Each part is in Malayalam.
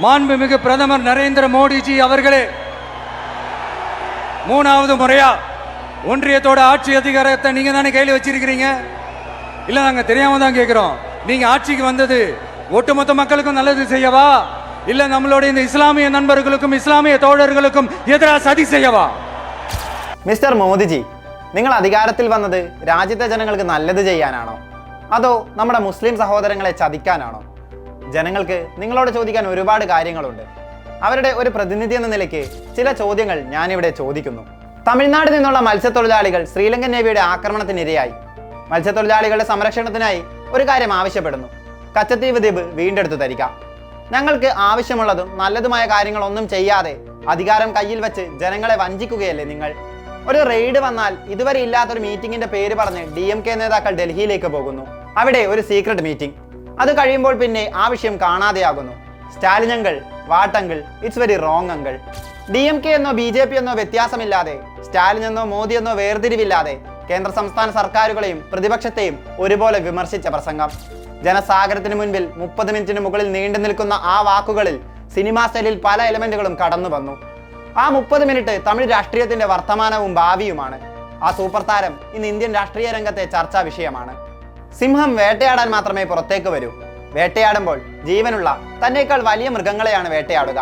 மாண்புமிகு பிரதமர் நரேந்திர மோடிஜி அவர்களே, மூணாவது முறையா ஒன்றியத்தோட ஆட்சி அதிகாரத்தை நீங்க தானே கையில் வச்சிருக்கிறீங்க. இல்ல நாங்க தெரியாம தான் கேட்கிறோம். நீங்க ஆட்சிக்கு வந்தது ஒட்டுமொத்த மக்களுக்கும் நல்லது செய்யவா, இல்ல நம்மளுடைய இந்த இஸ்லாமிய நண்பர்களுக்கும் இஸ்லாமிய തോഴர்களுக்கும் എതിരാ സതി ചെയ്യവാ? മിസ്റ്റർ മോദിജി, നിങ്ങൾ അധികാരത്തിൽ വന്നത് രാജ്യത്തെ ജനങ്ങൾക്ക് നല്ലത് ചെയ്യാനാണോ, അതോ നമ്മുടെ മുസ്ലിം സഹോദരങ്ങളെ ചതിക്കാനാണോ? ജനങ്ങൾക്ക് നിങ്ങളോട് ചോദിക്കാൻ ഒരുപാട് കാര്യങ്ങളുണ്ട്. അവരുടെ ഒരു പ്രതിനിധി എന്ന നിലയ്ക്ക് ചില ചോദ്യങ്ങൾ ഞാനിവിടെ ചോദിക്കുന്നു. തമിഴ്നാട് നിന്നുള്ള മത്സ്യത്തൊഴിലാളികൾ ശ്രീലങ്കൻ നേവിയുടെ ആക്രമണത്തിനിരയായി. മത്സ്യത്തൊഴിലാളികളുടെ സംരക്ഷണത്തിനായി ഒരു കാര്യം ആവശ്യപ്പെടുന്നു: കച്ചത്തീവ് ദ്വീപ് വീണ്ടെടുത്തു തരിക. ഞങ്ങൾക്ക് ആവശ്യമുള്ളതും നല്ലതുമായ കാര്യങ്ങളൊന്നും ചെയ്യാതെ അധികാരം കയ്യിൽ വെച്ച് ജനങ്ങളെ വഞ്ചിക്കുകയല്ലേ നിങ്ങൾ? ഒരു റെയ്ഡ് വന്നാൽ ഇതുവരെ ഇല്ലാത്തൊരു മീറ്റിംഗിന്റെ പേര് പറഞ്ഞ് DMK നേതാക്കൾ ഡൽഹിയിലേക്ക് പോകുന്നു. അവിടെ ഒരു സീക്രട്ട് മീറ്റിംഗ്. അത് കഴിയുമ്പോൾ പിന്നെ ആ വിഷയം കാണാതെയാകുന്നു. Stalin uncle, what uncle, it's very wrong uncle. DMK എന്നോ BJP എന്നോ വ്യത്യാസമില്ലാതെ, സ്റ്റാലിൻ എന്നോ മോദി എന്നോ വേർതിരിവില്ലാതെ കേന്ദ്ര സംസ്ഥാന സർക്കാരുകളെയും പ്രതിപക്ഷത്തെയും ഒരുപോലെ വിമർശിച്ച പ്രസംഗം. ജനസാഗരത്തിന് മുൻപിൽ 30 മിനിറ്റിന് മുകളിൽ നീണ്ടു നിൽക്കുന്ന ആ വാക്കുകളിൽ സിനിമാ സ്റ്റൈലിൽ പല എലമെന്റുകളും കടന്നു വന്നു. ആ 30 മിനിറ്റ് തമിഴ് രാഷ്ട്രീയത്തിന്റെ വർത്തമാനവും ഭാവിയുമാണ്. ആ സൂപ്പർ താരം ഇന്ന് ഇന്ത്യൻ രാഷ്ട്രീയ രംഗത്തെ ചർച്ചാ വിഷയമാണ്. സിംഹം വേട്ടയാടാൻ മാത്രമേ പുറത്തേക്ക് വരൂ. വേട്ടയാടുമ്പോൾ ജീവനുള്ള തന്നേക്കാൾ വലിയ മൃഗങ്ങളെയാണ് വേട്ടയാടുക.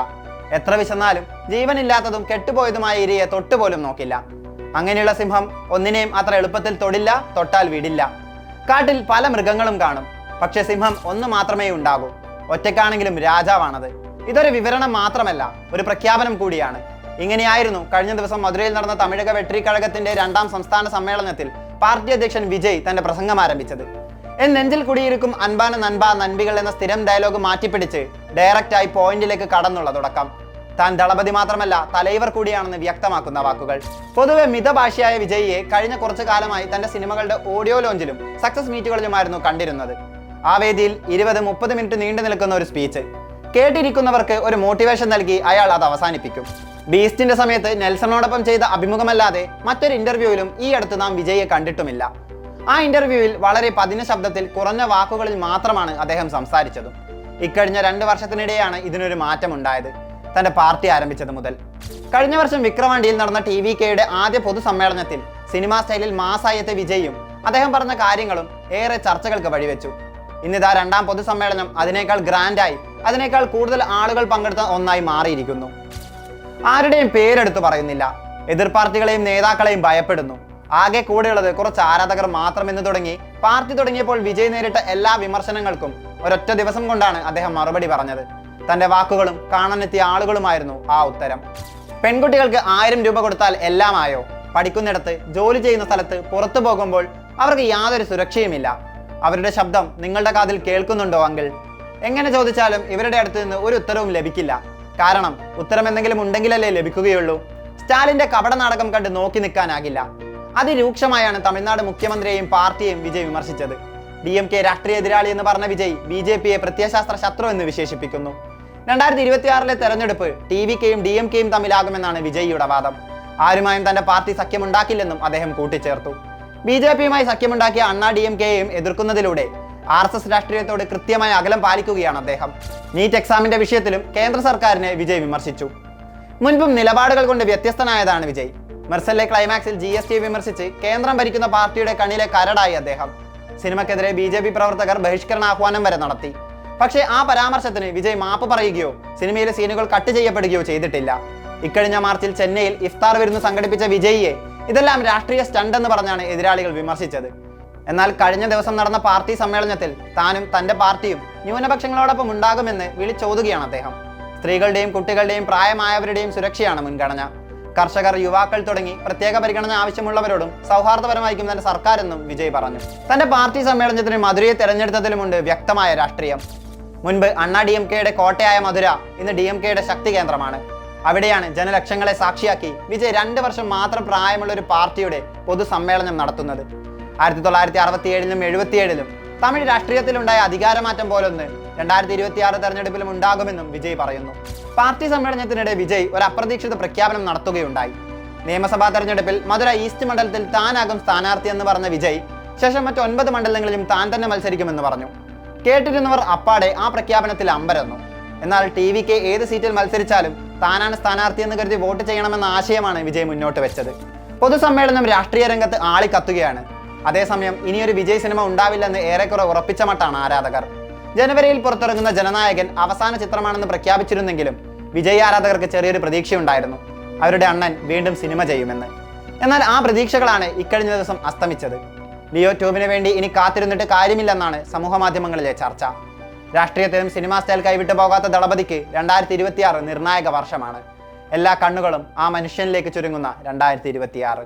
എത്ര വിശന്നാലും ജീവനില്ലാത്തതും കെട്ടുപോയതുമായ ഇരയെ തൊട്ടുപോലും നോക്കില്ല. അങ്ങനെയുള്ള സിംഹം ഒന്നിനെയും അത്ര എളുപ്പത്തിൽ തൊടില്ല, തൊട്ടാൽ വിടില്ല. കാട്ടിൽ പല മൃഗങ്ങളും കാണും, പക്ഷെ സിംഹം ഒന്ന് മാത്രമേ ഉണ്ടാകൂ. ഒറ്റയ്ക്കാണെങ്കിലും രാജാവാണത്. ഇതൊരു വിവരണം മാത്രമല്ല, ഒരു പ്രഖ്യാപനം കൂടിയാണ്. ഇങ്ങനെയായിരുന്നു കഴിഞ്ഞ ദിവസം മധുരയിൽ നടന്ന തമിഴക വെട്രി കഴകത്തിന്റെ 2ാം സംസ്ഥാന സമ്മേളനത്തിൽ പാർട്ടി അധ്യക്ഷൻ വിജയ് തന്റെ പ്രസംഗം ആരംഭിച്ചത്. എൻ നെഞ്ചിൽ കുടിയിരിക്കും അൻപാന നൻപ നൻപികൾ എന്ന സ്ഥിരം ഡയലോഗ് മാറ്റിപ്പിടിച്ച് ഡയറക്റ്റായി പോയിന്റിലേക്ക് കടന്നുള്ള തുടക്കം. താൻ ദളപതി മാത്രമല്ല, തലൈവർ കൂടിയാണെന്ന് വ്യക്തമാക്കുന്ന വാക്കുകൾ. പൊതുവെ മിതഭാഷയായ വിജയിയെ കഴിഞ്ഞ കുറച്ചു കാലമായി തന്റെ സിനിമകളുടെ ഓഡിയോ ലോഞ്ചിലും സക്സസ് മീറ്റുകളിലുമായിരുന്നു കണ്ടിരുന്നത്. ആ വേദിയിൽ 20-30 മിനിറ്റ് നീണ്ടു നിൽക്കുന്ന ഒരു സ്പീച്ച് കേട്ടിരിക്കുന്നവർക്ക് ഒരു മോട്ടിവേഷൻ നൽകി അയാൾ അത് അവസാനിപ്പിക്കും. ബീസ്റ്റിന്റെ സമയത്ത് നെൽസണോടൊപ്പം ചെയ്ത അഭിമുഖമല്ലാതെ മറ്റൊരു ഇന്റർവ്യൂവിലും ഈ അടുത്ത് നാം വിജയിയെ കണ്ടിട്ടുമില്ല. ആ ഇന്റർവ്യൂവിൽ വളരെ പതിഞ്ഞ ശബ്ദത്തിൽ കുറഞ്ഞ വാക്കുകളിൽ മാത്രമാണ് അദ്ദേഹം സംസാരിച്ചതും. ഇക്കഴിഞ്ഞ 2 വർഷത്തിനിടെയാണ് ഇതിനൊരു മാറ്റമുണ്ടായത്, തന്റെ പാർട്ടി ആരംഭിച്ചത് മുതൽ. കഴിഞ്ഞ വർഷം വിക്രവാണ്ടിയിൽ നടന്ന TVKയുടെ ആദ്യ പൊതുസമ്മേളനത്തിൽ സിനിമാ സ്റ്റൈലിൽ മാസായെത്തിയ വിജയും അദ്ദേഹം പറഞ്ഞ കാര്യങ്ങളും ഏറെ ചർച്ചകൾക്ക് വഴിവെച്ചു. ഇന്നിതാ 2ാം പൊതുസമ്മേളനം അതിനേക്കാൾ ഗ്രാൻഡായി, അതിനേക്കാൾ കൂടുതൽ ആളുകൾ പങ്കെടുത്ത ഒന്നായി മാറിയിരിക്കുന്നു. ആരുടെയും പേരെടുത്ത് പറയുന്നില്ല, എതിർ പാർട്ടികളെയും നേതാക്കളെയും ഭയപ്പെടുന്നു. ആകെ കൂടെയുള്ളത് കുറച്ച് ആരാധകർ മാത്രമെന്ന് തുടങ്ങി പാർട്ടി തുടങ്ങിയപ്പോൾ വിജയ് നേരിട്ട എല്ലാ വിമർശനങ്ങൾക്കും ഒരൊറ്റ ദിവസം കൊണ്ടാണ് അദ്ദേഹം മറുപടി പറഞ്ഞത്. തന്റെ വാക്കുകളും കാണാനെത്തിയ ആളുകളുമായിരുന്നു ആ ഉത്തരം. പെൺകുട്ടികൾക്ക് 1000 രൂപ കൊടുത്താൽ എല്ലാമായോ? പഠിക്കുന്നിടത്ത്, ജോലി ചെയ്യുന്ന സ്ഥലത്ത്, പുറത്തു പോകുമ്പോൾ അവർക്ക് യാതൊരു സുരക്ഷയുമില്ല. അവരുടെ ശബ്ദം നിങ്ങളുടെ കാതിൽ കേൾക്കുന്നുണ്ടോ അങ്കിൾ? എങ്ങനെ ചോദിച്ചാലും ഇവരുടെ അടുത്ത് നിന്ന് ഒരു ഉത്തരവും ലഭിക്കില്ല. കാരണം ഉത്തരം എന്തെങ്കിലും ഉണ്ടെങ്കിലല്ലേ ലഭിക്കുകയുള്ളൂ. സ്റ്റാലിന്റെ കപട നാടകം കണ്ട് നോക്കി നിൽക്കാനാകില്ല. അതിരൂക്ഷമായാണ് തമിഴ്നാട് മുഖ്യമന്ത്രിയെയും പാർട്ടിയെയും വിജയ് വിമർശിച്ചത്. DMK രാഷ്ട്രീയ എതിരാളി എന്ന് പറഞ്ഞ വിജയ് BJPയെ പ്രത്യയശാസ്ത്ര ശത്രു എന്ന് വിശേഷിപ്പിക്കുന്നു. 2026 തെരഞ്ഞെടുപ്പ് TVKയും DMKയും തമ്മിലാകുമെന്നാണ് വിജയിയുടെ വാദം. ആരുമായും തന്റെ പാർട്ടി സഖ്യമുണ്ടാക്കില്ലെന്നും അദ്ദേഹം കൂട്ടിച്ചേർത്തു. BJPയുമായി സഖ്യമുണ്ടാക്കിയ അണ്ണാ DMKയെയും എതിർക്കുന്നതിലൂടെ RSS രാഷ്ട്രീയത്തോട് കൃത്യമായ അകലം പാലിക്കുകയാണ് അദ്ദേഹം. നീറ്റ് എക്സാമിന്റെ വിഷയത്തിലും കേന്ദ്ര സർക്കാരിനെ വിജയ് വിമർശിച്ചു. മുൻപും നിലപാടുകൾ കൊണ്ട് വ്യത്യസ്തനായതാണ് വിജയ്. മെർസലിലെ ക്ലൈമാക്സിൽ GST വിമർശിച്ച് കേന്ദ്രം ഭരിക്കുന്ന പാർട്ടിയുടെ കണ്ണിലെ കരടായി അദ്ദേഹം. സിനിമയ്ക്കെതിരെ BJP പ്രവർത്തകർ ബഹിഷ്കരണ ആഹ്വാനം വരെ നടത്തി. പക്ഷേ ആ പരാമർശത്തിന് വിജയ് മാപ്പ് പറയുകയോ സിനിമയിലെ സീനുകൾ കട്ട് ചെയ്യപ്പെടുകയോ ചെയ്തിട്ടില്ല. ഇക്കഴിഞ്ഞ മാർച്ചിൽ ചെന്നൈയിൽ ഇഫ്താർ വിരുന്ന് സംഘടിപ്പിച്ച വിജയിയെ ഇതെല്ലാം രാഷ്ട്രീയ സ്റ്റണ്ട് എന്ന് പറഞ്ഞാണ് എതിരാളികൾ വിമർശിച്ചത്. എന്നാൽ കഴിഞ്ഞ ദിവസം നടന്ന പാർട്ടി സമ്മേളനത്തിൽ താനും തന്റെ പാർട്ടിയും ന്യൂനപക്ഷങ്ങളോടൊപ്പം ഉണ്ടാകുമെന്ന് വിളിച്ചോതുകയാണ് അദ്ദേഹം. സ്ത്രീകളുടെയും കുട്ടികളുടെയും പ്രായമായവരുടെയും സുരക്ഷയാണ് മുൻഗണന. കർഷകർ, യുവാക്കൾ തുടങ്ങി പ്രത്യേക പരിഗണന ആവശ്യമുള്ളവരോടും സൗഹാർദ്ദപരമായിരിക്കും തന്റെ സർക്കാരെന്നും വിജയ് പറഞ്ഞു. തന്റെ പാർട്ടി സമ്മേളനത്തിന് മധുരയെ തെരഞ്ഞെടുത്തതിലുമുണ്ട് വ്യക്തമായ രാഷ്ട്രീയം. മുൻപ് അണ്ണാ DMKയുടെ കോട്ടയായ മധുര ഇന്ന് DMKയുടെ ശക്തി കേന്ദ്രമാണ്. അവിടെയാണ് ജനലക്ഷങ്ങളെ സാക്ഷിയാക്കി വിജയ് 2 വർഷം മാത്രം പ്രായമുള്ള ഒരു പാർട്ടിയുടെ പൊതുസമ്മേളനം നടത്തുന്നത്. 1967ലും 77ലും തമിഴ് രാഷ്ട്രീയത്തിലുണ്ടായ അധികാരമാറ്റം പോലൊന്ന് 2026 തെരഞ്ഞെടുപ്പിലും ഉണ്ടാകുമെന്നും വിജയ് പറയുന്നു. പാർട്ടി സമ്മേളനത്തിനിടെ വിജയ് ഒരു അപ്രതീക്ഷിത പ്രഖ്യാപനം നടത്തുകയുണ്ടായി. നിയമസഭാ തെരഞ്ഞെടുപ്പിൽ മധുര ഈസ്റ്റ് മണ്ഡലത്തിൽ താനാകും സ്ഥാനാർത്ഥി എന്ന് പറഞ്ഞ വിജയ് ശേഷം മറ്റ് 9 മണ്ഡലങ്ങളിലും താൻ തന്നെ മത്സരിക്കുമെന്ന് പറഞ്ഞു. കേട്ടിരുന്നവർ അപ്പാടെ ആ പ്രഖ്യാപനത്തിൽ അമ്പരന്നു. എന്നാൽ TVK ഏത് സീറ്റിൽ മത്സരിച്ചാലും താനാണ് സ്ഥാനാർത്ഥി എന്ന് കരുതി വോട്ട് ചെയ്യണമെന്ന ആശയമാണ് വിജയ് മുന്നോട്ട് വെച്ചത്. പൊതുസമ്മേളനം രാഷ്ട്രീയ രംഗത്ത് ആളിക്കത്തുകയാണ്. അതേസമയം ഇനിയൊരു വിജയ് സിനിമ ഉണ്ടാവില്ലെന്ന് ഏറെക്കുറെ ഉറപ്പിച്ച മട്ടാണ് ആരാധകർ. ജനുവരിയിൽ പുറത്തിറങ്ങുന്ന ജനനായകൻ അവസാന ചിത്രമാണെന്ന് പ്രഖ്യാപിച്ചിരുന്നെങ്കിലും വിജയ് ആരാധകർക്ക് ചെറിയൊരു പ്രതീക്ഷയുണ്ടായിരുന്നു, അവരുടെ അണ്ണൻ വീണ്ടും സിനിമ ചെയ്യുമെന്ന്. എന്നാൽ ആ പ്രതീക്ഷകളാണ് ഇക്കഴിഞ്ഞ ദിവസം അസ്തമിച്ചത്. ലിയോ 2 വേണ്ടി ഇനി കാത്തിരുന്നിട്ട് കാര്യമില്ലെന്നാണ് സമൂഹ മാധ്യമങ്ങളിലെ ചർച്ച. രാഷ്ട്രീയത്തിലും സിനിമാ സ്റ്റൈൽ കൈവിട്ടു പോകാത്ത ദളപതിക്ക് 2026 നിർണായക വർഷമാണ്. എല്ലാ കണ്ണുകളും ആ മനുഷ്യനിലേക്ക് ചുരുങ്ങുന്ന 2026.